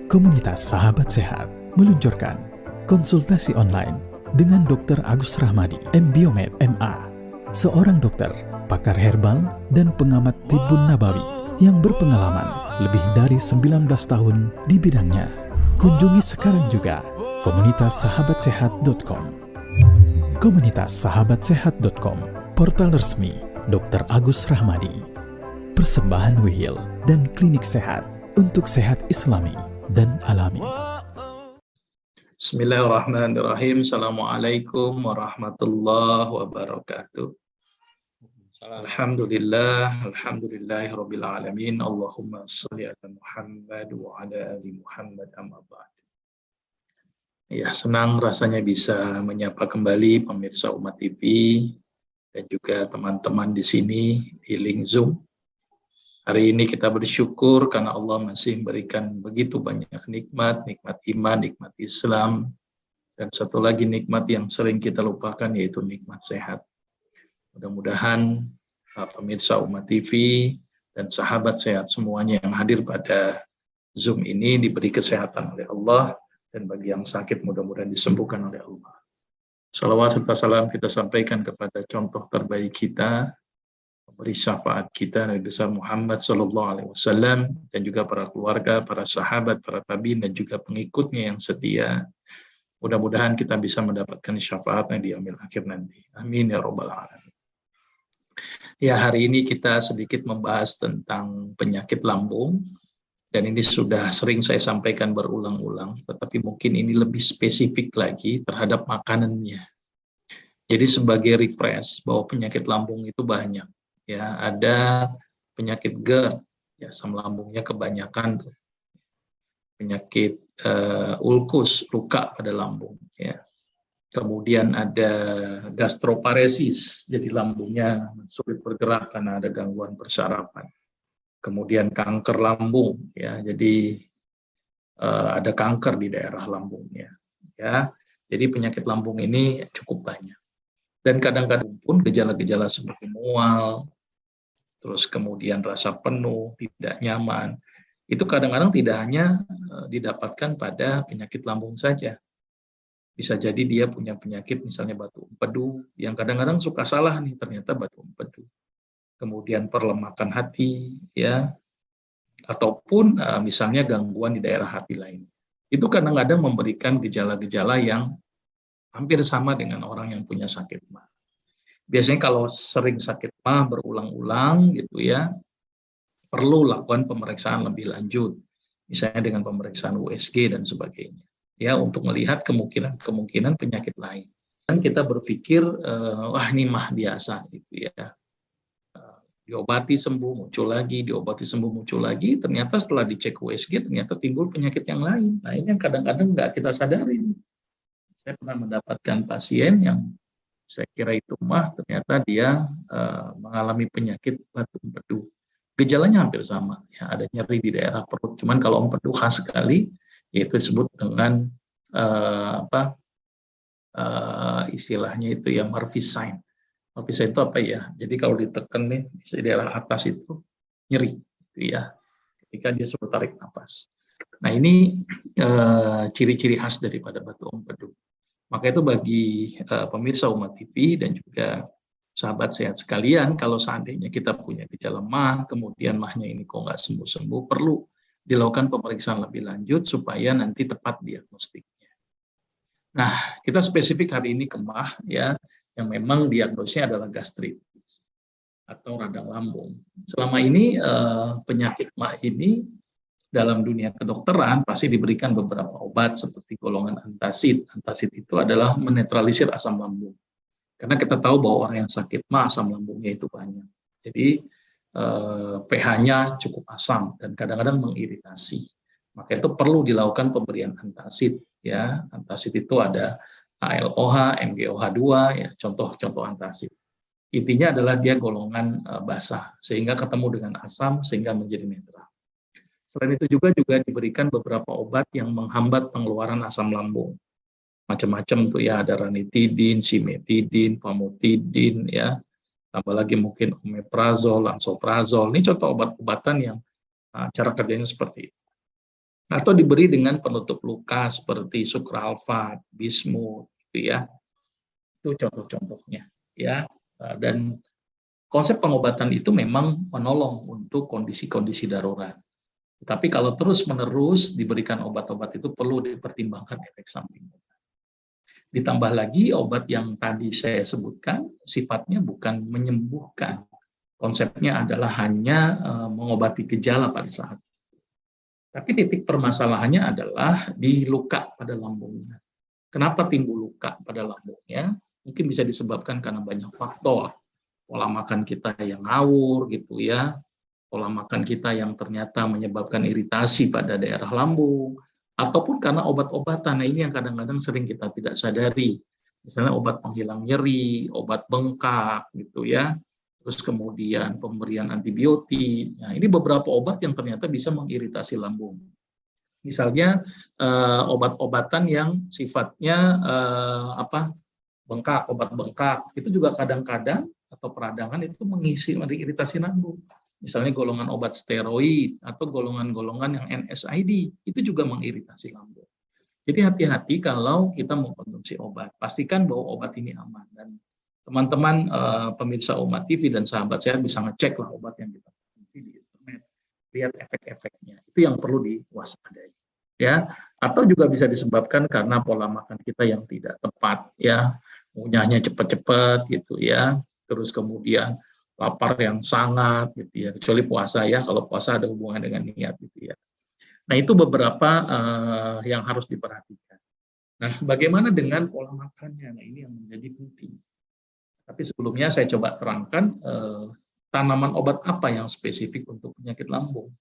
Komunitas Sahabat Sehat meluncurkan konsultasi online dengan Dr. Agus Rahmadi, MBiomed, MA, seorang dokter, pakar herbal, dan pengamat tibbun nabawi yang berpengalaman lebih dari 19 tahun di bidangnya. Kunjungi sekarang juga komunitassahabatsehat.com. Komunitassahabatsehat.com, portal resmi Dr. Agus Rahmadi. Persembahan Wihil dan klinik sehat untuk sehat Islami dan alami. Bismillahirrahmanirrahim. Assalamualaikum warahmatullahi wabarakatuh. Alhamdulillahirabbil alamin. Allahumma shalli ala Muhammad wa ala ali Muhammad, amma ba'd. Ya, senang rasanya bisa menyapa kembali pemirsa Umat TV dan juga teman-teman di sini di link Zoom. Hari ini kita bersyukur karena Allah masih memberikan begitu banyak nikmat, nikmat iman, nikmat Islam, dan satu lagi nikmat yang sering kita lupakan yaitu nikmat sehat. Mudah-mudahan pemirsa Umat TV dan sahabat sehat semuanya yang hadir pada Zoom ini diberi kesehatan oleh Allah, dan bagi yang sakit mudah-mudahan disembuhkan oleh Allah. Salawat serta salam kita sampaikan kepada contoh terbaik kita, beri syafaat kita Nabi besar Muhammad SAW, dan juga para keluarga, para sahabat, para tabi'in, dan juga pengikutnya yang setia. Mudah-mudahan kita bisa mendapatkan syafaatnya di yaumil akhir nanti. Amin ya rabbal alamin. Ya, hari ini kita sedikit membahas tentang penyakit lambung, dan ini sudah sering saya sampaikan berulang-ulang, tetapi mungkin ini lebih spesifik lagi terhadap makanannya. Jadi sebagai refresh bahwa penyakit lambung itu banyak. Ya, ada penyakit GERD, ya, asam lambungnya kebanyakan tuh. Penyakit ulkus, luka pada lambung, ya. Kemudian ada gastroparesis, jadi lambungnya sulit bergerak karena ada gangguan persarapan. Kemudian kanker lambung, ya, jadi ada kanker di daerah lambungnya, ya. Jadi penyakit lambung ini cukup banyak. Dan kadang-kadang pun gejala-gejala seperti mual, terus kemudian rasa penuh, tidak nyaman, itu kadang-kadang tidak hanya didapatkan pada penyakit lambung saja. Bisa jadi dia punya penyakit misalnya batu empedu, yang kadang-kadang suka salah nih, ternyata batu empedu. Kemudian perlemakan hati, ya, ataupun misalnya gangguan di daerah hati lain. Itu kadang-kadang memberikan gejala-gejala yang hampir sama dengan orang yang punya sakit MA. Biasanya kalau sering sakit MA berulang-ulang gitu ya, perlu lakukan pemeriksaan lebih lanjut, misalnya dengan pemeriksaan USG dan sebagainya, ya, untuk melihat kemungkinan penyakit lain. Dan kita berpikir, wah ini MA biasa gitu ya, diobati sembuh, muncul lagi, diobati sembuh, muncul lagi, ternyata setelah dicek USG ternyata timbul penyakit yang lain. Nah, ini yang kadang-kadang nggak kita sadarin. Saya pernah mendapatkan pasien yang saya kira itu MA, ternyata dia mengalami penyakit batu empedu. Gejalanya hampir sama, ya, ada nyeri di daerah perut. Cuman kalau empedu khas sekali, yaitu disebut dengan istilahnya itu ya Murphy sign. Murphy sign itu apa ya? Jadi kalau ditekan nih di daerah atas itu nyeri, gitu ya, ketika dia sudah tarik nafas. Nah, ini ciri-ciri khas daripada batu empedu. Maka itu bagi pemirsa Umat TV dan juga sahabat sehat sekalian, kalau seandainya kita punya gejala MA, kemudian MA-nya ini kok nggak sembuh-sembuh, perlu dilakukan pemeriksaan lebih lanjut supaya nanti tepat diagnostiknya. Nah, kita spesifik hari ini ke MA, ya, yang memang diagnosnya adalah gastritis atau radang lambung. Selama ini penyakit MA ini dalam dunia kedokteran pasti diberikan beberapa obat seperti golongan antasid. Antasid itu adalah menetralisir asam lambung. Karena kita tahu bahwa orang yang sakit MA asam lambungnya itu banyak. Jadi pH-nya cukup asam dan kadang-kadang mengiritasi. Maka itu perlu dilakukan pemberian antasid, ya. Antasid itu ada ALOH, MgOH2, ya, contoh-contoh antasid. Intinya adalah dia golongan basah sehingga ketemu dengan asam sehingga menjadi netral. Selain itu juga diberikan beberapa obat yang menghambat pengeluaran asam lambung. Macam-macam tuh ya, ada ranitidin, simetidin, famotidin, ya. Tambah lagi mungkin omeprazol, lansoprazol. Ini contoh obat-obatan yang cara kerjanya seperti itu. atau diberi dengan penutup luka seperti sukralfat, bismut, gitu ya. Itu contoh-contohnya, ya. Dan konsep pengobatan itu memang menolong untuk kondisi-kondisi darurat. Tapi kalau terus-menerus diberikan obat-obat itu perlu dipertimbangkan efek sampingnya. Ditambah lagi obat yang tadi saya sebutkan sifatnya bukan menyembuhkan. Konsepnya adalah hanya mengobati gejala pada saat. Tapi titik permasalahannya adalah di luka pada lambungnya. Kenapa timbul luka pada lambungnya? Mungkin bisa disebabkan karena banyak faktor. Pola makan kita yang ngawur gitu ya. Pola makan kita yang ternyata menyebabkan iritasi pada daerah lambung, ataupun karena obat-obatan. Nah, ini yang kadang-kadang sering kita tidak sadari. Misalnya obat penghilang nyeri, obat bengkak, gitu ya. Terus kemudian pemberian antibiotik. Nah, ini beberapa obat yang ternyata bisa mengiritasi lambung. Misalnya obat-obatan yang sifatnya bengkak, obat bengkak, itu juga kadang-kadang atau peradangan itu mengiritasi lambung. Misalnya golongan obat steroid atau golongan-golongan yang NSAID, itu juga mengiritasi lambung. Jadi hati-hati kalau kita mengkonsumsi obat. Pastikan bahwa obat ini aman. Dan teman-teman pemirsa Umat TV dan sahabat saya bisa ngecek lah obat yang kita konsumsi di internet. Lihat efek-efeknya. Itu yang perlu diwaspadai. Ya, atau juga bisa disebabkan karena pola makan kita yang tidak tepat, ya, ngunyahnya cepat-cepat gitu ya, terus kemudian lapar yang sangat gitu ya, kecuali puasa ya, kalau puasa ada hubungan dengan niat gitu ya. Nah, itu beberapa yang harus diperhatikan. Nah, bagaimana dengan pola makannya? Nah, ini yang menjadi penting. Tapi sebelumnya saya coba terangkan tanaman obat apa yang spesifik untuk penyakit lambung.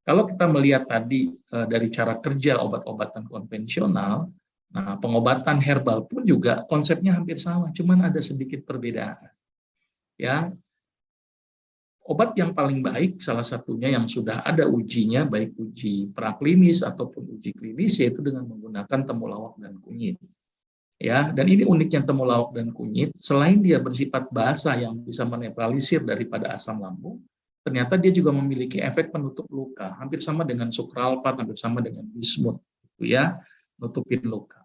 Kalau kita melihat tadi dari cara kerja obat-obatan konvensional, nah pengobatan herbal pun juga konsepnya hampir sama, cuman ada sedikit perbedaan. Ya, obat yang paling baik salah satunya yang sudah ada ujinya, baik uji praklinis ataupun uji klinis, yaitu dengan menggunakan temulawak dan kunyit. Ya, dan ini uniknya temulawak dan kunyit, selain dia bersifat basa yang bisa menetralisir daripada asam lambung, ternyata dia juga memiliki efek penutup luka, hampir sama dengan sukralfat, hampir sama dengan bismut, gitu ya, nutupin luka.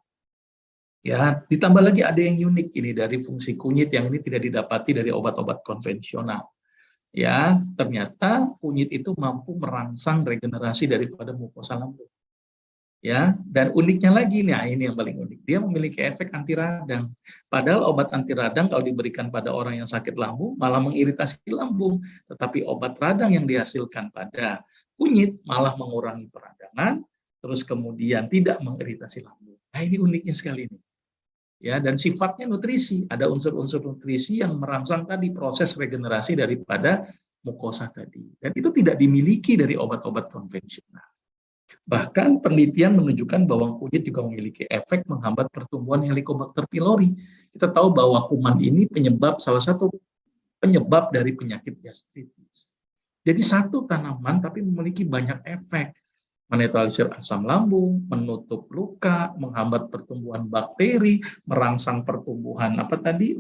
Ya, ditambah lagi ada yang unik ini dari fungsi kunyit yang ini tidak didapati dari obat-obat konvensional. Ya, ternyata kunyit itu mampu merangsang regenerasi daripada mukosa lambung. Ya, dan uniknya lagi, nah ini yang paling unik, dia memiliki efek anti radang. Padahal obat anti radang kalau diberikan pada orang yang sakit lambung malah mengiritasi lambung, tetapi obat radang yang dihasilkan pada kunyit malah mengurangi peradangan, terus kemudian tidak mengiritasi lambung. Nah, ini uniknya sekali ini. Ya, dan sifatnya nutrisi, ada unsur-unsur nutrisi yang merangsang tadi proses regenerasi daripada mukosa tadi. Dan itu tidak dimiliki dari obat-obat konvensional. Bahkan penelitian menunjukkan bahwa kunyit juga memiliki efek menghambat pertumbuhan Helicobacter pylori. Kita tahu bahwa kuman ini salah satu penyebab dari penyakit gastritis. Jadi satu tanaman tapi memiliki banyak efek. Menetralisir asam lambung, menutup luka, menghambat pertumbuhan bakteri, merangsang pertumbuhan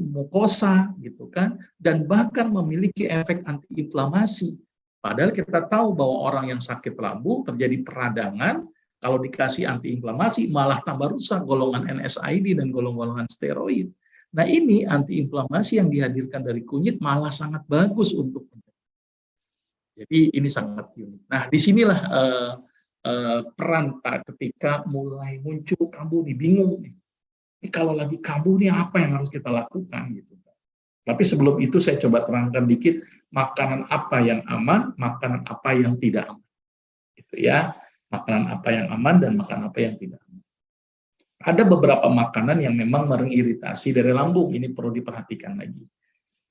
mukosa gitu kan, dan bahkan memiliki efek antiinflamasi. Padahal kita tahu bahwa orang yang sakit lambung terjadi peradangan, kalau dikasih antiinflamasi malah tambah rusak golongan NSAID dan golongan steroid. Nah, ini antiinflamasi yang dihadirkan dari kunyit malah sangat bagus untuk. Jadi ini sangat unik. Nah, disinilah peran ketika mulai muncul kambuh nih, bingung nih. Ini kalau lagi kambuh nih apa yang harus kita lakukan gitu. Tapi sebelum itu saya coba terangkan dikit makanan apa yang aman, makanan apa yang tidak aman. Gitu ya. Makanan apa yang aman dan makanan apa yang tidak aman. Ada beberapa makanan yang memang mengiritasi dari lambung, ini perlu diperhatikan lagi.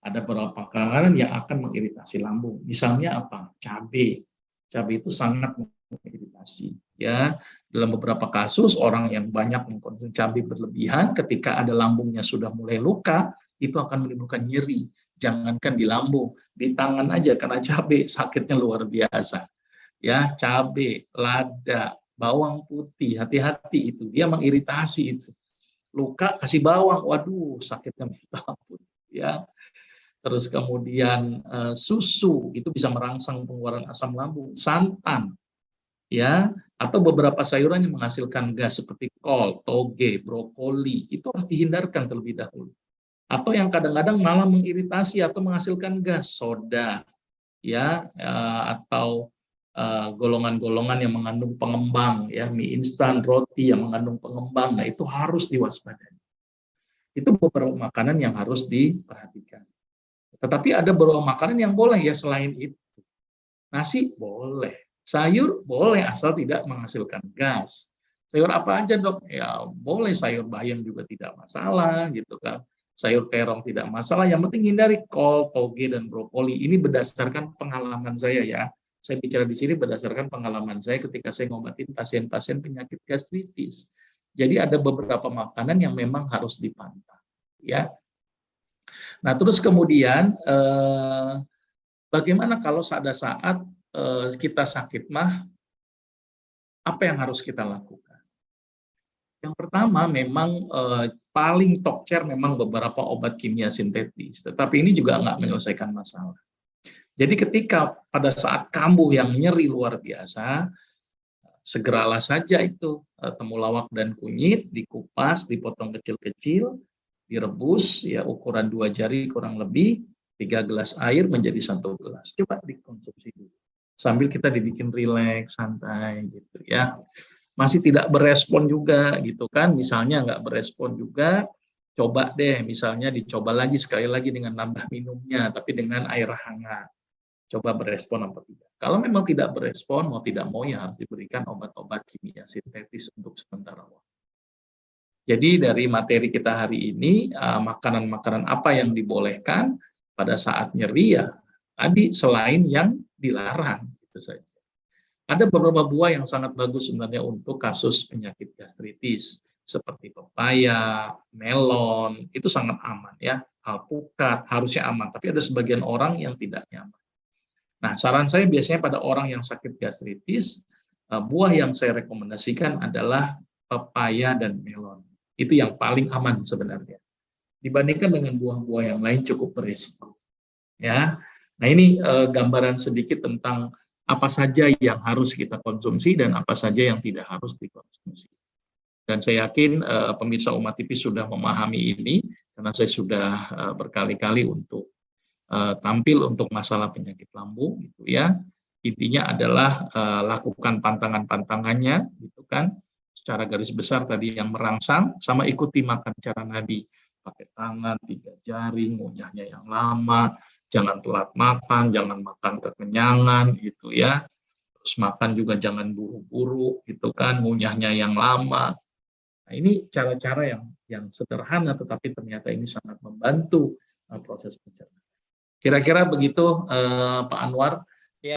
Ada beberapa makanan yang akan mengiritasi lambung. Misalnya apa? Cabai. Cabai itu sangat mengiritasi. Ya, dalam beberapa kasus orang yang banyak mengkonsumsi cabai berlebihan, ketika ada lambungnya sudah mulai luka, itu akan menimbulkan nyeri. Jangankan di lambung, di tangan aja karena cabai sakitnya luar biasa. Ya, cabai, lada, bawang putih, hati-hati itu, dia mengiritasi itu. Luka kasih bawang, waduh, sakitnya minta ampun. Ya, terus kemudian susu itu bisa merangsang pengeluaran asam lambung, santan, ya, atau beberapa sayuran yang menghasilkan gas seperti kol, toge, brokoli, itu harus dihindarkan terlebih dahulu. Atau yang kadang-kadang malah mengiritasi atau menghasilkan gas, soda, ya, atau golongan-golongan yang mengandung pengembang, ya, mie instan, roti yang mengandung pengembang, nah itu harus diwaspadai. Itu beberapa makanan yang harus diperhatikan. Tetapi ada beberapa makanan yang boleh ya selain itu. Nasi boleh, sayur boleh asal tidak menghasilkan gas. Sayur apa aja dok? Ya boleh sayur bayam juga tidak masalah gitu kan. Sayur terong tidak masalah, yang penting hindari kol, toge, dan brokoli. Ini berdasarkan pengalaman saya ya. Saya bicara di sini berdasarkan pengalaman saya ketika saya ngobatin pasien-pasien penyakit gastritis. Jadi ada beberapa makanan yang memang harus dipantau ya. Nah, terus kemudian bagaimana kalau pada saat kita sakit mah, apa yang harus kita lakukan? Yang pertama memang paling top chair memang beberapa obat kimia sintetis, tetapi ini juga nggak menyelesaikan masalah. Jadi ketika pada saat kambuh yang nyeri luar biasa, segeralah saja itu temulawak dan kunyit dikupas, dipotong kecil-kecil, direbus ya ukuran 2 jari kurang lebih, 3 gelas air menjadi 1 gelas. Coba dikonsumsi dulu. Sambil kita dibikin rileks, santai gitu ya. Masih tidak berespon juga gitu kan, misalnya nggak berespon juga, coba deh misalnya dicoba lagi sekali lagi dengan nambah minumnya, tapi dengan air hangat. Coba berespon apa tidak. Kalau memang tidak berespon, mau tidak mau ya harus diberikan obat-obat kimia sintetis untuk sementara waktu. Jadi dari materi kita hari ini, makanan-makanan apa yang dibolehkan pada saat nyeri ya, tadi selain yang dilarang, itu saja. Ada beberapa buah yang sangat bagus sebenarnya untuk kasus penyakit gastritis, seperti pepaya, melon, itu sangat aman ya. Alpukat harusnya aman, tapi ada sebagian orang yang tidak nyaman. Nah, saran saya biasanya pada orang yang sakit gastritis, buah yang saya rekomendasikan adalah pepaya dan melon. Itu yang paling aman sebenarnya. Dibandingkan dengan buah-buah yang lain cukup berisiko. Ya. Nah, ini gambaran sedikit tentang apa saja yang harus kita konsumsi dan apa saja yang tidak harus dikonsumsi. Dan saya yakin pemirsa Umat TV sudah memahami ini karena saya sudah berkali-kali untuk tampil untuk masalah penyakit lambung gitu ya. Intinya adalah lakukan pantangan-pantangannya gitu kan. Secara garis besar tadi yang merangsang sama ikuti makan cara Nabi. Pakai tangan 3 jari, ngunyahnya yang lama, jangan telat makan, jangan makan kekenyangan gitu ya. Terus makan juga jangan buru-buru gitu kan, ngunyahnya yang lama. Nah, ini cara-cara yang sederhana tetapi ternyata ini sangat membantu proses pencernaan. Kira-kira begitu Pak Anwar.